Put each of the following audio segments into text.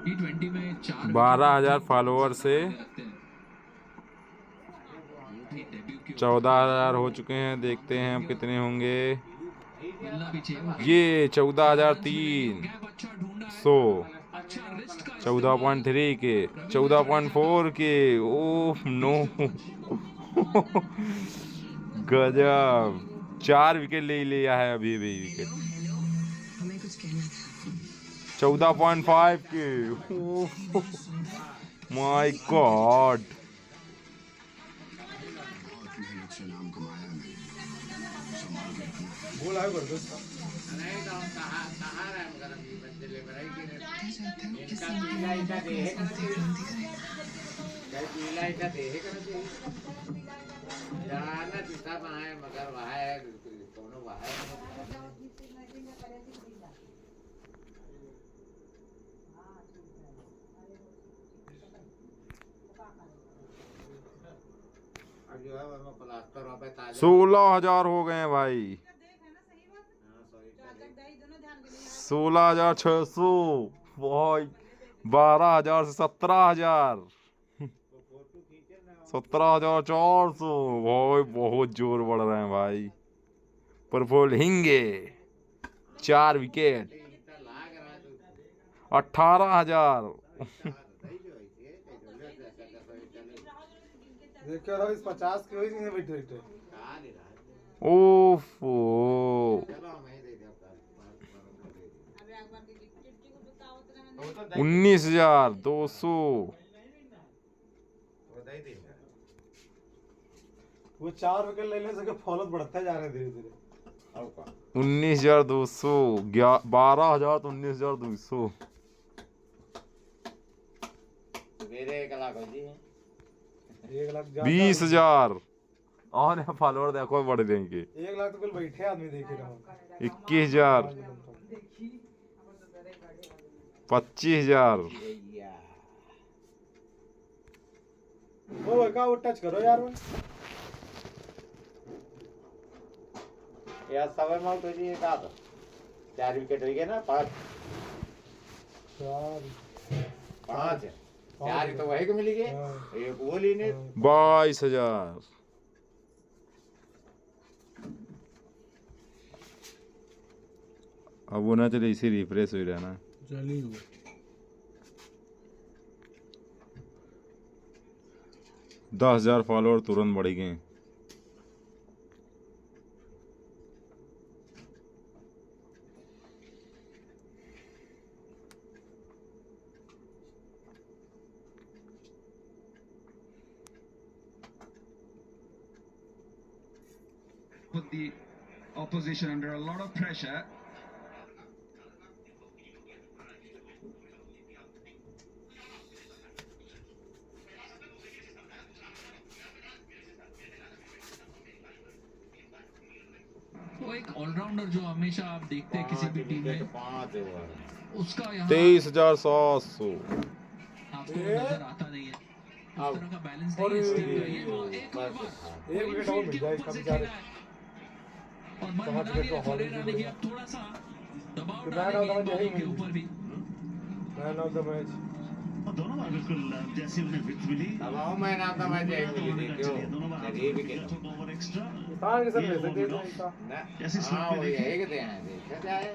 T20 में 12,000 follower से 14,000 हो चुके हैं। देखते हैं अब कितने होंगे। ये 14,300, 14.3 के, 14.4 के। ओह नो गजब, 4 विकेट ले लिया है अभी अभी विकेट। 14.5 के। My God. जो है वो प्लास्टर पे 16,000 हो गए हैं भाई। 16,600 भाई। 12,000 से 17,000, 17,400 भाई। बहुत जोर बढ़ रहे हैं भाई। प्रफुल्ल हिंगे 4 विकेट। 18,000। देखो इस 50 की हुई नहीं बैठे बैठे। ओफो 19,200। वो 4 विकेट लेने से फॉलोअर बढ़ता जा रहा है धीरे धीरे। 19,200, 12,000 तो 19,200। 20,000 और फॉलोअर देखो बढ़ देंगे। 1 लाख तो कल बैठे आदमी देखे रहा। 21,000, 25,000। वो टच करो यार। यार सवा में आउट हो जाइए का तो 4 विकेट हो गए ना। 5 4 तो वही को मिली गए। एक वो लेने 22,000। अब वो ना चले, इसी रिफ्रेश हो रहना। चलिए 10,000 फॉलोअर तुरंत बढ़ गए। Put the opposition under a lot of pressure. वो एक ऑलराउंडर जो हमेशा आप देखते हैं किसी भी टीम में, 5 ओवर उसका यहाँ 23,700। आपको नजर आता नहीं है। उस तरह का बैलेंस नहीं है इस टीम का। ये एक और बार एक विकेट और मिल जाए इसका बेचारे। और मन बना लिया फरेरा ने कि अब थोड़ा सा दबाव डालेंगे इन बॉलों के ऊपर भी। मैन ऑफ द मैच दोनों बार बिल्कुल जैसी उन्हें विकेट मिली। अब आओ मैन ऑफ द मैच एक मिली थी क्यों ये विकेट ओवर एक्स्ट्रा कहां के सब ले सकते हैं इसका। ना ऐसी स्लोप हां पे ये देखिए। एक दे हैं देखा जाए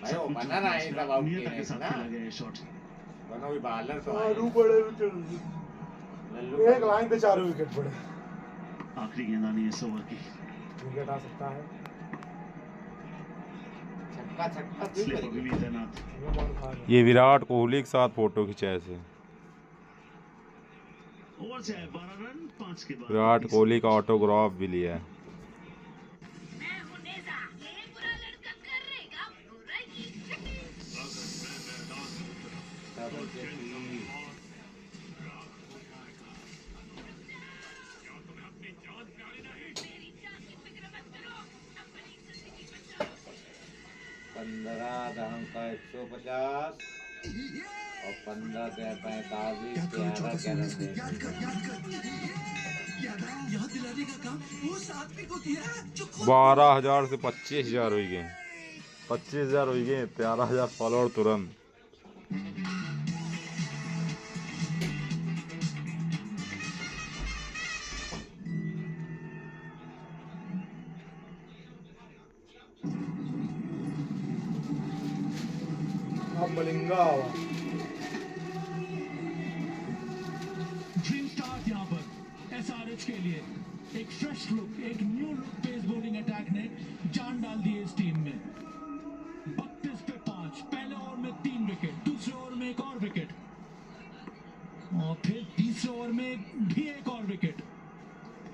भाई वो बना रहा है सब आउट नियत के के साथ ना खेला गया शॉट। दोनों भी बॉलर तो आलू बड़े विकेट। लल्लू एक लाइन पे 4 विकेट पड़े। आखिरी गेंदबाजी इस ओवर की। विकेट आ सकता है। छक्का छक्का स्लिप अभी भी तैनात। ये विराट कोहली के साथ फोटो खिंचाए थे। ओवर से 12 रन 5 के बाद विराट कोहली का ऑटोग्राफ भी लिया है। पंद्रह दहम का 150 और 15 से 45 12,000 से 25,000 हो गए। 25,000 हो गए। 13,000 फॉलोअर तुरंत। अब मलिंगा ड्रीम स्टार्ट यहाँ पर एसआरएच के लिए एक फ्रेश लुक, एक new look pace bowling attack ने जान डाल दी है इस टीम में। 32 पे 5, पहले ओवर में 3 विकेट, दूसरे ओवर में एक और विकेट और फिर तीसरे ओवर में भी एक और विकेट।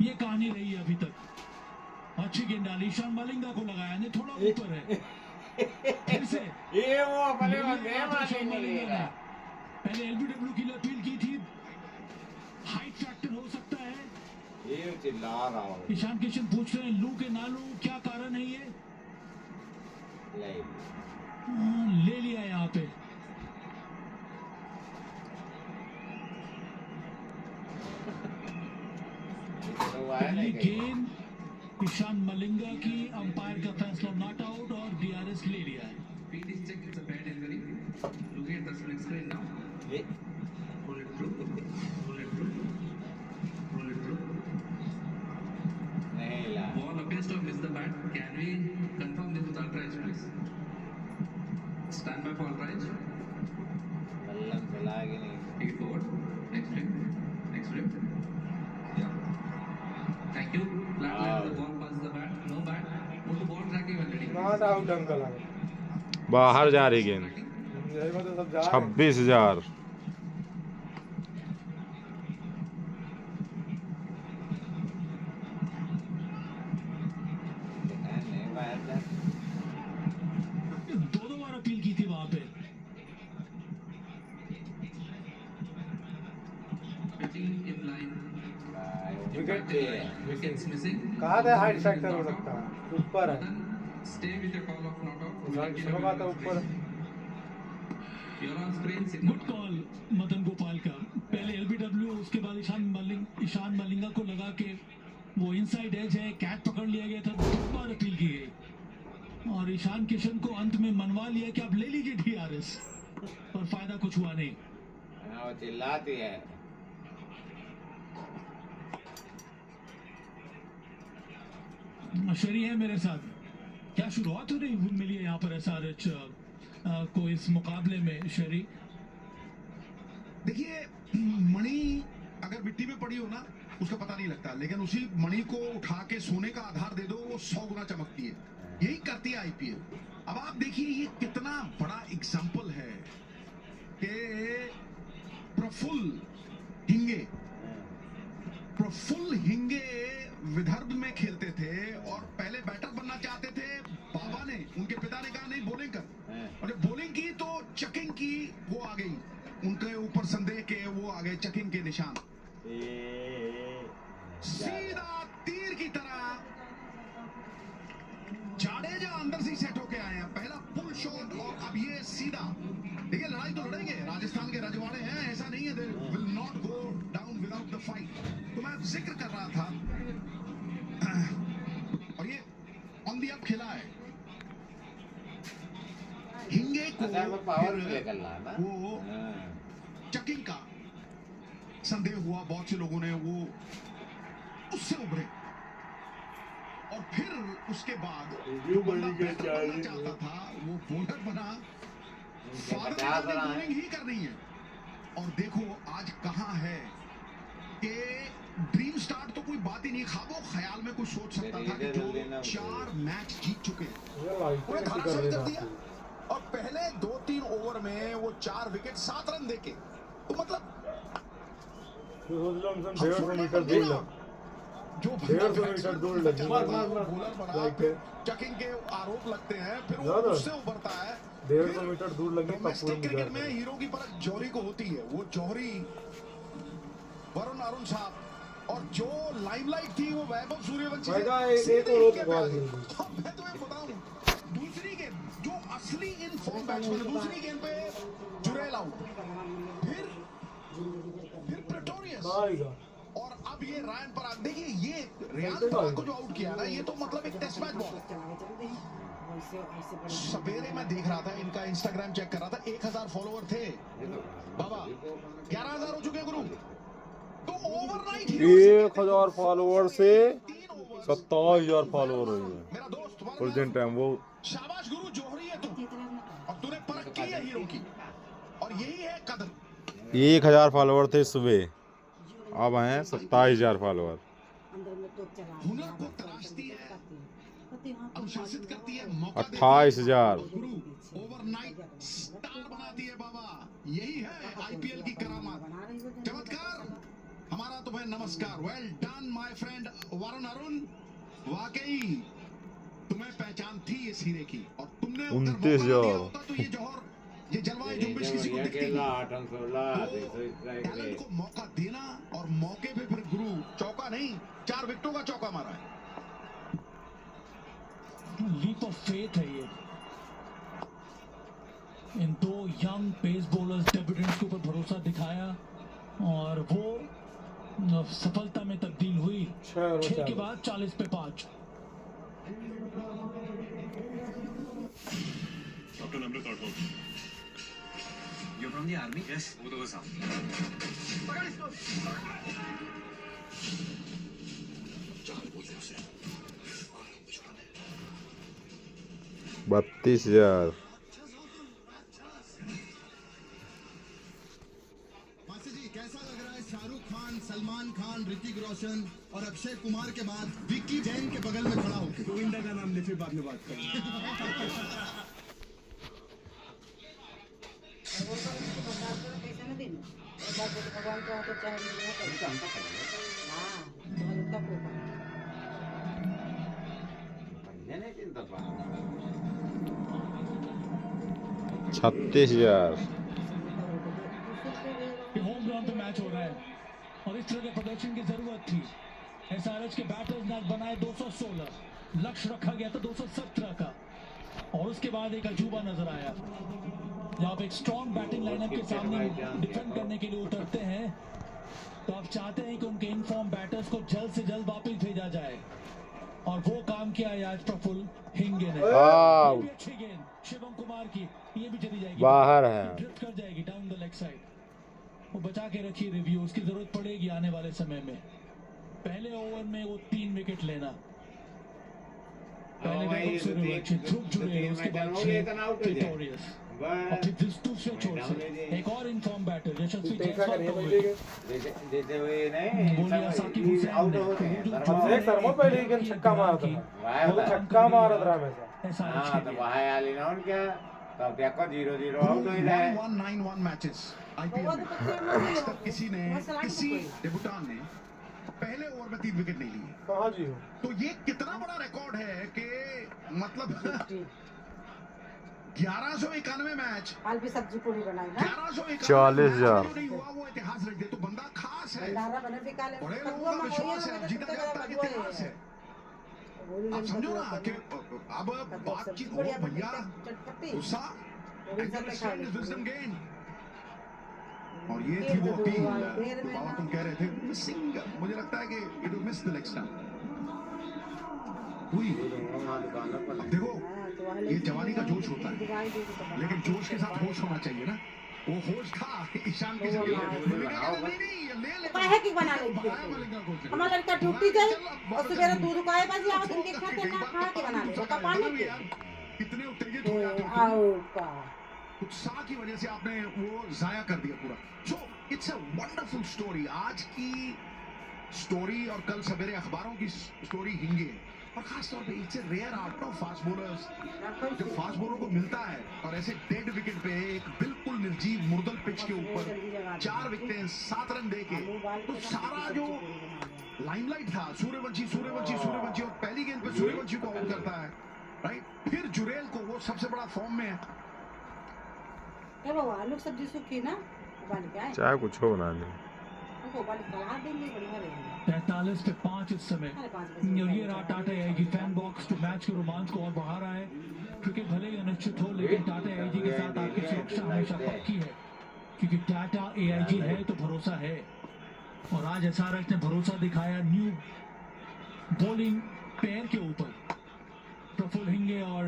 ये कहानी रही है अभी तक। अच्छी गेंद डाली, ईशान मलिंगा को लगाया ने, थोड़ा ऊपर है फिर से ये वो अपने ईशान मलिंगा ने पहले एलबीडब्ल्यू की अपील की थी, हाइट फैक्टर हो सकता है। ये चिल्ला रहा हूँ ईशान किशन पूछ रहे हैं लू के ना लू, क्या कारण है ये? ले लिया यहाँ पे। पहली गेंद ईशान मलिंगा की, अंपायर का फैसला नॉट आउट और डीआरएस ले लिया है। Ball appears to have missed the bat. Can we confirm this with Ultra Edge, please? Stand by for Ultra Edge. बल्लम चला कि नहीं? Take it forward. Next flip. Next flip. Yeah. Thank you. Flat line, the ball passes the bat. No bat. Move to ball tracking when ready. Not out uncle आ बाहर जा रही गेंद। यही मतलब सब जा 26,000। दो बार अपील की थी वहां पे। Pitching in line. Wicket Wickets missing. कहा था हाइट फैक्टर हो सकता है, ऊपर है। Stay with your call of not out. सुनो बात है ऊपर। You're on screen. Signal. Good call Madan Gopal का। पहले एलबीडब्ल्यू, उसके बाद ईशान मलिंगा को लगा के वो इनसाइड एज है, कैच पकड़ लिया गया था, 2 बार अपील की गई और ईशान किशन को अंत में मनवा लिया कि आप ले लीजिए डीआरएस, पर फायदा कुछ हुआ नहीं। वो चिल्लाती है। शरी है मेरे साथ, क्या शुरुआत हो रही मिली है यहाँ पर एसआरएच को इस मुकाबले में? शरी देखिए, मणि अगर मिट्टी में पड़ी हो ना उसका पता नहीं लगता, लेकिन उसी मणि को उठा के सोने का आधार दे दो, वो 100 गुना चमकती है। यही करती है आईपीएल। अब आप देखिए ये कितना बड़ा एग्जाम्पल है कि प्रफुल्ल हिंगे विदर्भ में खेलते थे और पहले बैटर बनना चाहते थे। बाबा ने, उनके पिता ने कहा नहीं बॉलिंग कर, और जब बॉलिंग की तो चकिंग की, वो आ गई उनके ऊपर संदेह के, वो आ गए चकिंग के निशान। सीधा तीर की तरह जाडेजा अंदर से सेट होके आए हैं, पहला पुल शॉट और अब ये सीधा। देखिए लड़ाई तो लड़ेंगे, राजस्थान के रजवाड़े हैं, ऐसा नहीं है, they will not go down without the fight. तो मैं जिक्र कर रहा था, और ये ऑन दी अप खेला है हिंगे को, पावर प्ले करना है ना, वो चकिंग का संदेह हुआ, बहुत से लोगों ने वो उससे उभरे और फिर उसके बाद बनना चाहता था, वो बॉलर बना, बॉलिंग ही कर रही है। और देखो आज कहां है कि ड्रीम स्टार्ट तो कोई बात ही नहीं, ख्वाबों ख्याल में कोई सोच सकता था कि जो 4 मैच जीत चुके हैं उन्हें धराशायी कर दिया, और पहले 2-3 ओवर में वो 4 विकेट 7 रन देके, तो मतलब जो 150 मीटर दूर जो 150 मीटर दूर लगी, बॉलर बना, चकिंग के आरोप लगते हैं, फिर वो उससे उभरता है। 150 मीटर दूर लगी। डोमेस्टिक क्रिकेट में हीरो की परख जौहरी को होती है, वो जौहरी, वरुण अरुण साहब, और जो लाइमलाइट थी वो वैभव सूर्यवंशी। मैं तुम्हें बताऊं, दूसरी गेंद जो असली इन फॉर्म बैट्समैन, दूसरी गेंद पे जुरेल आउट, फिर प्रेटोरियस, और अब ये रायन पराग। देखिए ये रियान पराग को जो आउट किया ना, ये तो मतलब एक टेस्ट मैच बॉल है। सवेरे मैं देख रहा था, इनका इंस्टाग्राम चेक कर रहा था, 1000 फॉलोवर थे बाबा, 11,000 हो चुके गुरु। तो ओवरनाइट 1000 फॉलोवर से 27,000 फॉलोवर हुई है। मेरा दोस्त प्रेजेंट टाइम वो। शाबाश गुरु, जौहरी है तू। और तूने परख की है हीरो की, और यही है कदर। 1000 फॉलोवर थे सुबह, अब हैं 27,000 फॉलोवर। हुनर को तराशती है, अनुशासित करती है, मौका देती है। 28,000। गुरु ओवरनाइट स्टार बनाती है बाबा। यही है आईपीएल की करामात, चमत्कार। हमारा तो भाई नमस्कार। Well done my friend Varun Arun, वाकई तुम्हें पहचान थी इस हीरे की, और तुमने अगर मौका 29,000। दिया होता तो ये जौहर, ये जलवा, ये जुम्बिश किसी को दिखती नहीं। तो टैलेंट को मौका देना, और मौके पे फिर गुरु चौका नहीं, 4 विकेटों का चौका मारा है। लीप ऑफ फेथ है ये। इन 2 यंग पेस बॉलर्स डेब्यूटेंट्स के ऊपर भरोसा दिखाया, और वो सफलता में तब्दील हुई। 6 के बाद 40 पे 5। Captain Amrit Rathod. You're from the army? Yes, Udo-san. 32,000। मासी जी, कैसा लग रहा है शाहरुख खान, सलमान खान, ऋतिक रोशन और अक्षय कुमार के बाद विक्की जैन के बगल में खड़ा होकर? गोविंदा का नाम ले, फिर बाद में बात करें। भगवान को तो चाहे नहीं चिंता 36,000। होम ग्राउंड पे मैच हो रहा है, और इस तरह के प्रदर्शन की जरूरत थी। एसआरएच के बैटर्स ने बनाए 216, लक्ष्य रखा गया था 217 का, और उसके बाद एक अजूबा नजर आया। जब आप एक स्ट्रॉन्ग बैटिंग लाइनअप के सामने डिफेंड करने के लिए उतरते हैं, तो आप चाहते हैं कि उनके इनफॉर्म बैटर्स को जल्द से जल्द वापस भेजा जाए, और वो काम किया है आज प्रफुल्ल हिंगे ने। आउट। ये भी अच्छी गेंद शिवम कुमार की, ये भी चली जाएगी, बाहर है। ड्रिफ्ट कर जाएगी डाउन द लेग साइड। वो बचा के रखिए रिव्यू, उसकी जरूरत पड़ेगी आने वाले समय में। पहले ओवर में वो 3 विकेट लेना। पहले वैभव सूर्यवंशी, ध्रुव जुरेल, उसके बाद प्रिटोरियस, और फिर दूसरे छोर से एक और इनफॉर्म बैटर यशस्वी जायसवाल का विकेट। देते हुए नहीं, बोलिया साकिब हुसैन आउट ने, हो गए। एक सरमो पहले गेंद छक्का मारा था, वो छक्का मारा था हमेशा। हाँ तो वहाँ आली ना उनके, तब देखो 0-0 आउट हो गए। 1191 मैचेस आईपीएल में, आज तक किसी डेब्यूटान ने पहले ओवर में 3 विकेट नहीं लिए। कहाँ जी हो? तो ये कितना बड़ा रिकॉर्ड है कि मतलब 1191 मैच, हाल भी सब्जी पूरी बनाई ना, 40,000। नहीं हुआ, वो इतिहास रख दे। तो बंदा खास है, भंडारा बने भी काले बड़े लोगों का विश्वास है, जीता जाता है, इतिहास है। आप समझो ना कि अब बातचीत हो, भैया गुस्सा विजडम गेन, और ये थी वो अपील। बाबा तुम कह रहे थे मिसिंग, मुझे लगता है कि it will miss the next time हुई। अब देखो, ये जवानी का जोश होता है, लेकिन जोश के साथ होश होना चाहिए ना। वो होश था ईशान की जगह। काहे की बना लेती है? हमारा लड़का टूटी जाए और सुबह दूध काहे बाजी आवत उनके खाते ना खा के बना ले, बता पानी के कितने उत्तेजित हो जाते हो, आओ का उत्साह की वजह से आपने वो जाया कर दिया पूरा। So it's a wonderful story, आज की स्टोरी, और कल सवेरे अखबारों की स्टोरी हिंगे, और खास तौर पे it's a rare art of fast bowlers. जब फास्ट बॉलर को मिलता है और ऐसे डेड विकेट पे एक बिल्कुल निर्जीव मुर्दल पिच के ऊपर 4 विकेटें 7 रन देके, तो सारा जो लाइमलाइट था सूर्यवंशी, और पहली गेंद पे सूर्यवंशी को आउट करता है, राइट। फिर जुरेल को, वो सबसे बड़ा फॉर्म में है। क्या बाबा आलू सब्जी सूखी ना उबाल के आए, चाहे कुछ हो बना ले। वो उबाल के खा देंगे, बढ़िया रहेगा। 43 पे 5 इस समय, और ये रात टाटा एआईजी फैन बॉक्स जो मैच के रोमांच को और बढ़ा रहा है। क्रिकेट भले ही अनिश्चित हो, लेकिन टाटा एआईजी के साथ आपकी सुरक्षा हमेशा पक्की है, क्योंकि टाटा एआईजी है तो भरोसा है। और आज एसआरएच ने भरोसा दिखाया न्यू बॉलिंग पेयर के ऊपर, प्रफुल्ल हिंगे और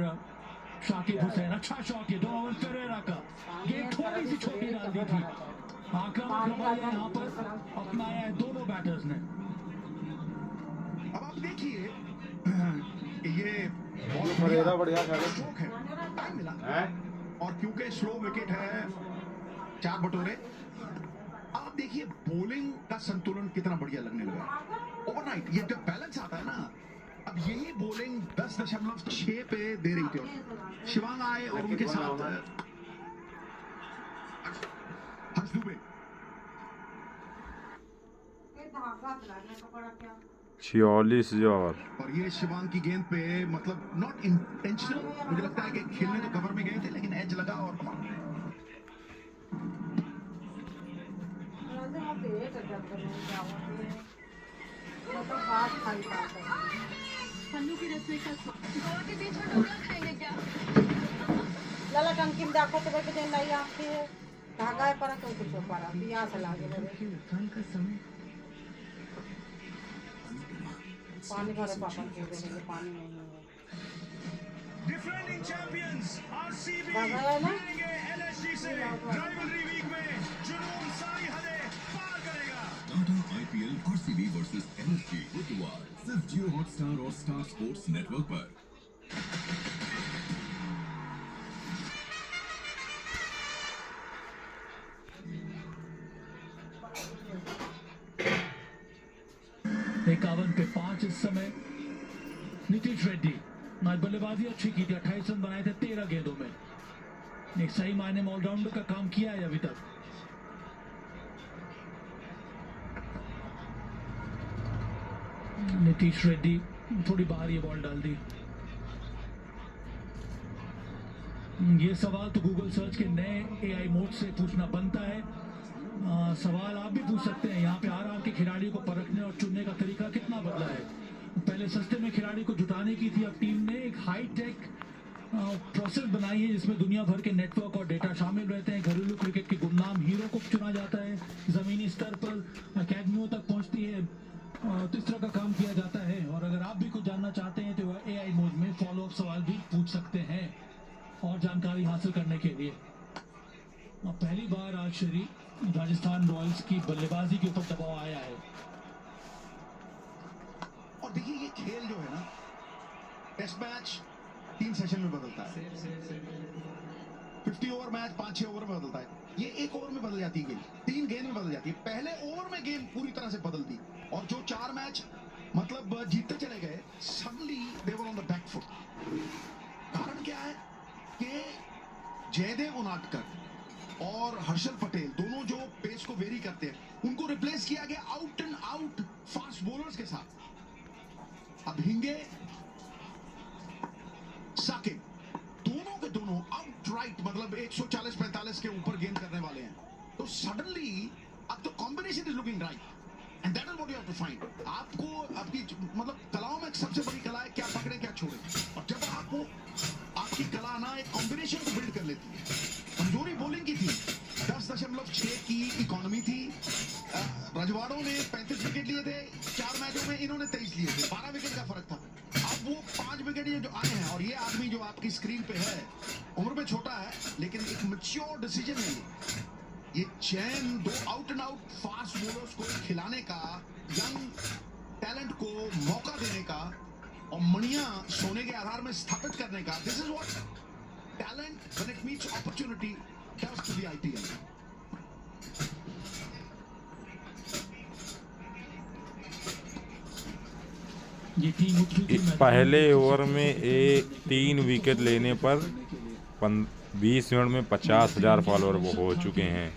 शाकिब हुसैन। अच्छा शॉट ये डोनोवन फेरेरा का, गेंद थोड़ी सी छोटी डाल दी थी। आक्रामक रवैया यहाँ पर अपनाया है दोनों बैटर्स ने। अब आप देखिए, ये बढ़िया स्ट्रोक है, टाइम मिला, और क्योंकि स्लो विकेट है 4 बटोरे। आप देखिए बॉलिंग का संतुलन कितना बढ़िया लगने लगा ओवरनाइट। ये जब बैलेंस आता है ना, अब यही बॉलिंग 10.6 पे दे रही थी और शिवांग आए और उनके साथ हर्ष दुबे। 46,000। और ये शिवांग की गेंद पे मतलब नॉट इंटेंशनल, मुझे लगता है कि खेलने तो कवर में गए थे लेकिन एज लगा और लाला टंकी में दाखो तो बैठ देना यहाँ पे धागा है पर तो कुछ पर यहाँ से लागे पानी भरे पापा के देने पानी नहीं है। डिफेंडिंग चैंपियंस आरसीबी धागा है ना एलएसजी से राइवलरी वीक में जुनून साई हले पार करेगा। Tata IPL RCB versus LSG बुधवार सिर्फ जियो हॉटस्टार और स्टार स्पोर्ट्स नेटवर्क पर। इक्यावन पे 5 इस समय। नीतीश रेड्डी आज बल्लेबाजी अच्छी की थी, 28 रन बनाए थे 13 गेंदों में। एक सही मायने में ऑलराउंडर का काम किया है अभी तक। नीतीश रेड्डी थोड़ी बाहर ये बॉल डाल दी। ये सवाल तो गूगल सर्च के नए एआई मोड से पूछना बनता है। सवाल आप भी पूछ सकते हैं यहाँ पे आर के खिलाड़ियों को परखने और चुनने का तरीका कितना बदला है। पहले सस्ते में खिलाड़ी को जुटाने की थी, अब टीम ने एक हाई टेक प्रोसेस बनाई है जिसमें दुनिया भर के नेटवर्क और डेटा शामिल रहते हैं। घरेलू क्रिकेट के गुमनाम हीरो को चुना जाता है, जमीनी स्तर पर अकेडमियों तक पहुंचती है, तो इस तरह का काम किया जाता है। और अगर आप भी कुछ जानना चाहते हैं तो वह एआई मोड में फॉलो अप सवाल भी पूछ सकते हैं और जानकारी हासिल करने के लिए। पहली बार आज श्री राजस्थान रॉयल्स की बल्लेबाजी के ऊपर दबाव आया है। और देखिए ये खेल जो है ना, टेस्ट मैच 3 सेशन में बदलता है, 50 ओवर मैच 5-6 ओवर में बदलता है। ये 1 ओवर में बदल जाती है गेम, 3 गेंद में बदल जाती है। पहले ओवर में गेम पूरी तरह से बदल दी और जो 4 मैच मतलब जीतते चले गए, suddenly they were on the back foot. कारण क्या है कि जयदेव उनादकर और हर्षल पटेल दोनों जो पेस को वेरी करते हैं, उनको रिप्लेस किया गया out and out fast bowlers के साथ। अब हिंगे साकिब दोनों के दोनों आउटराइट मतलब 140-45 के ऊपर गेंद करने वाले हैं। तो सडनली अब तो combination is looking right and that is what you have to find. आपको आपकी मतलब कलाओं में सबसे बड़ी कला है क्या पकड़े क्या छोड़े। और जब आपको आपकी कला ना एक कॉम्बिनेशन को बिल्ड कर लेती है। कमजोरी बॉलिंग की थी, 10.6 की इकोनॉमी थी। रजवाड़ों ने 35 विकेट लिए थे 4 मैचों में, इन्होंने 23 लिए थे, 12 विकेट का फर्क था। अब वो 5 विकेट ये जो आए हैं, और ये आदमी जो आपकी स्क्रीन पे है उम्र में छोटा है लेकिन एक मैच्योर डिसीजन है ये चैन 2 out and out fast bowlers को खिलाने का, यंग टैलेंट को मौका देने का और मणियां सोने के आधार में स्थापित करने का। This is what talent when it meets opportunity does to the IPL. ये टीम पहले ओवर में 3 विकेट लेने पर 20 मिनट में 50,000 फॉलोअर वो हो चुके हैं।